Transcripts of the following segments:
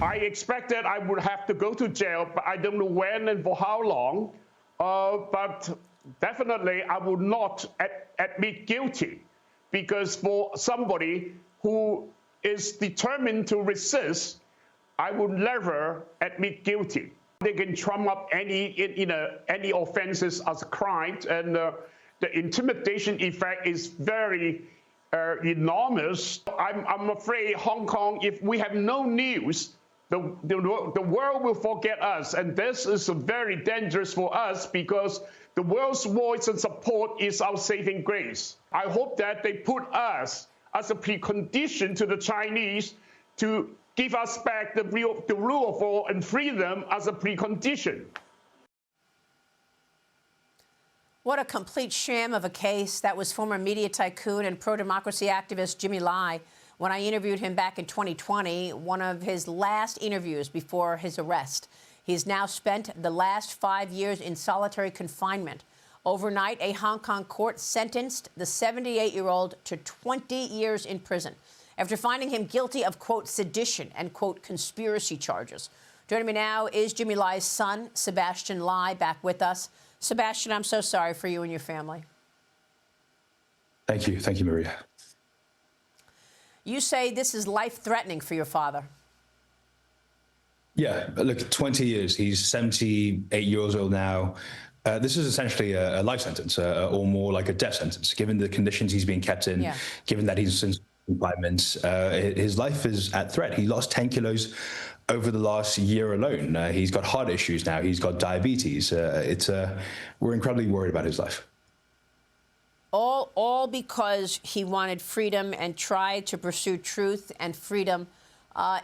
I expected I would have to go to jail, but I don't know when and for how long. But definitely I would not admit guilty, because for somebody who is determined to resist, I would never admit guilty. They can trump up any offenses as crimes, and the intimidation effect is very enormous. I'm afraid Hong Kong, if we have no news, the world will forget us, and this is very dangerous for us, because the world's voice and support is our saving grace. I hope that they put us as a precondition to the Chinese to give us back the rule of law and freedom as a precondition. What a complete sham of a case. That was former media tycoon and pro-democracy activist Jimmy Lai. When I interviewed him back in 2020, one of his last interviews before his arrest. He's now spent the last 5 years in solitary confinement. Overnight, a Hong Kong court sentenced the 78-year-old to 20 years in prison after finding him guilty of, quote, sedition and, quote, conspiracy charges. Joining me now is Jimmy Lai's son, Sebastian Lai, back with us. Sebastian, I'm so sorry for you and your family. Thank you. Thank you, Maria. You say this is life-threatening for your father. Yeah, look, 20 years. He's 78 years old now. This is essentially a life sentence, or more like a death sentence, given the conditions he's being kept in, given that he's in confinement. His life is at threat. He lost 10 kilos over the last year alone. He's got heart issues now. He's got diabetes. We're incredibly worried about his life. All because he wanted freedom and tried to pursue truth and freedom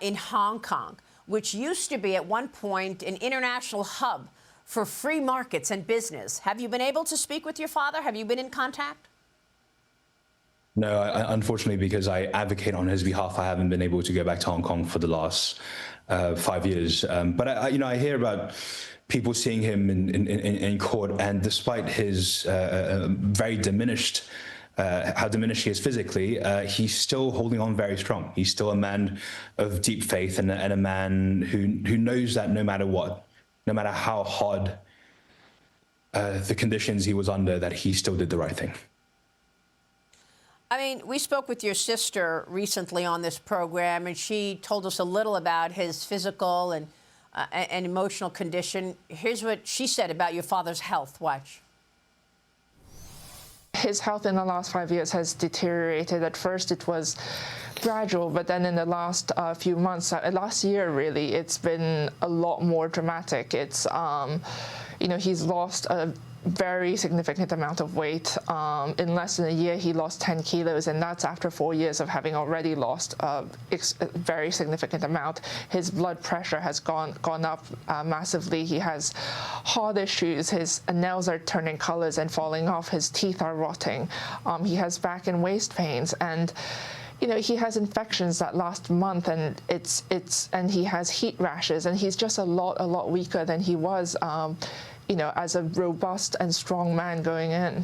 in Hong Kong, which used to be at one point an international hub for free markets and business. Have you been able to speak with your father? Have you been in contact? No, unfortunately, because I advocate on his behalf, I haven't been able to go back to Hong Kong for the last 5 years. But I hear about people seeing him in court, and despite his very diminished, how diminished he is physically, he's still holding on very strong. He's still a man of deep faith, and a man who knows that no matter what, no matter how hard the conditions he was under, that he still did the right thing. I mean, we spoke with your sister recently on this program, and she told us a little about his physical and emotional condition. Here's what she said about your father's health. Watch. His health in the last 5 years has deteriorated. At first, it was gradual, but then in the last few months, last year really, it's been a lot more dramatic. It's, he's lost a very significant amount of weight. In less than a year, he lost 10 kilos, and that's after 4 years of having already lost a very significant amount. His blood pressure has gone up massively. He has heart issues. His nails are turning colors and falling off. His teeth are rotting. He has back and waist pains, and he has infections that last month, and and he has heat rashes, and he's just a lot weaker than he was as a robust and strong man going in.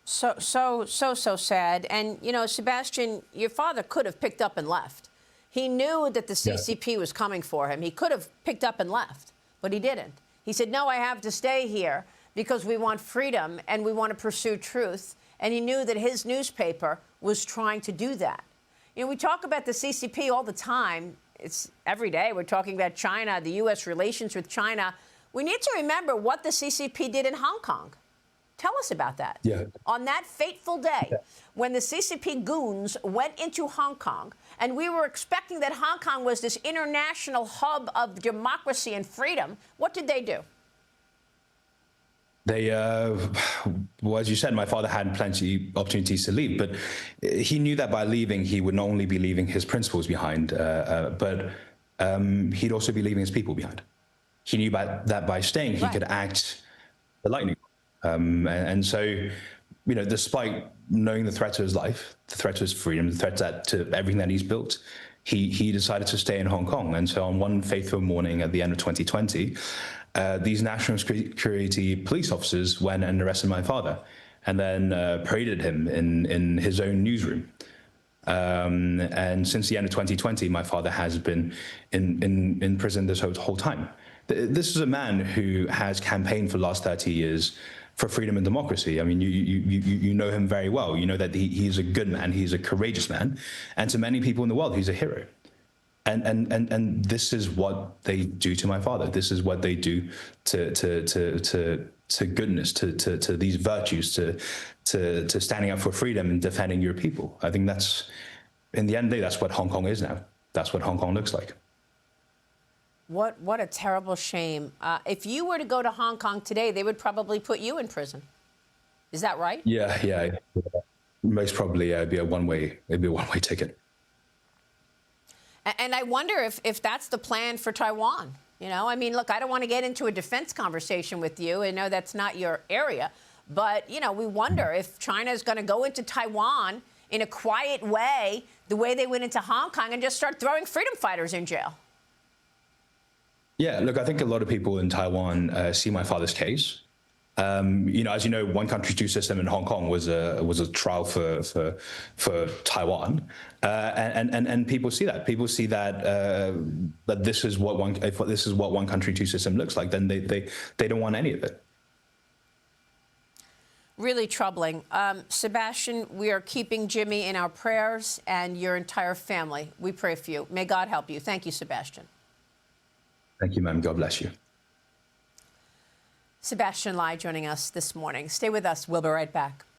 So sad. And, Sebastian, your father could have picked up and left. He knew that the CCP was coming for him. He could have picked up and left, but he didn't. He said, no, I have to stay here because we want freedom and we want to pursue truth. And he knew that his newspaper was trying to do that. We talk about the CCP all the time. It's every day we're talking about China, the U.S. relations with China. We need to remember what the CCP did in Hong Kong. Tell us about that. Yeah. On that fateful day, when the CCP goons went into Hong Kong, and we were expecting that Hong Kong was this international hub of democracy and freedom, what did they do? They, well, as you said, my father had plenty opportunities to leave, but he knew that by leaving, he would not only be leaving his principles behind, but he'd also be leaving his people behind. He knew that by staying, he could act the lightning. And so, despite knowing the threat to his life, the threat to his freedom, the threat to everything that he's built, he decided to stay in Hong Kong. And so on one fateful morning at the end of 2020, these national security police officers went and arrested my father and then paraded him in his own newsroom. And since the end of 2020, my father has been in prison this whole time. This is a man who has campaigned for the last 30 years for freedom and democracy. I mean, you know him very well. You know that he's a good man. He's a courageous man. And to many people in the world, he's a hero. And this is what they do to my father. This is what they do to goodness, to these virtues, to standing up for freedom and defending your people. I think that's, in the end of the day, that's what Hong Kong is now. That's what Hong Kong looks like. What a terrible shame. If you were to go to Hong Kong today, they would probably put you in prison. Is that right? Yeah. Most probably, it'd be a one-way ticket. And I wonder if that's the plan for Taiwan. You know, I mean, look, I don't want to get into a defense conversation with you. I know that's not your area. But, you know, we wonder if China is going to go into Taiwan in a quiet way, the way they went into Hong Kong, and just start throwing freedom fighters in jail. Yeah, look, I think a lot of people in Taiwan see my father's case. You know, as you know, one country, two system in Hong Kong was a trial for Taiwan, and people see that. People see that that this is what one country, two system looks like. Then they don't want any of it. Really troubling. Sebastian, we are keeping Jimmy in our prayers and your entire family. We pray for you. May God help you. Thank you, Sebastian. Thank you, ma'am. God bless you. Sebastian Lai joining us this morning. Stay with us. We'll be right back.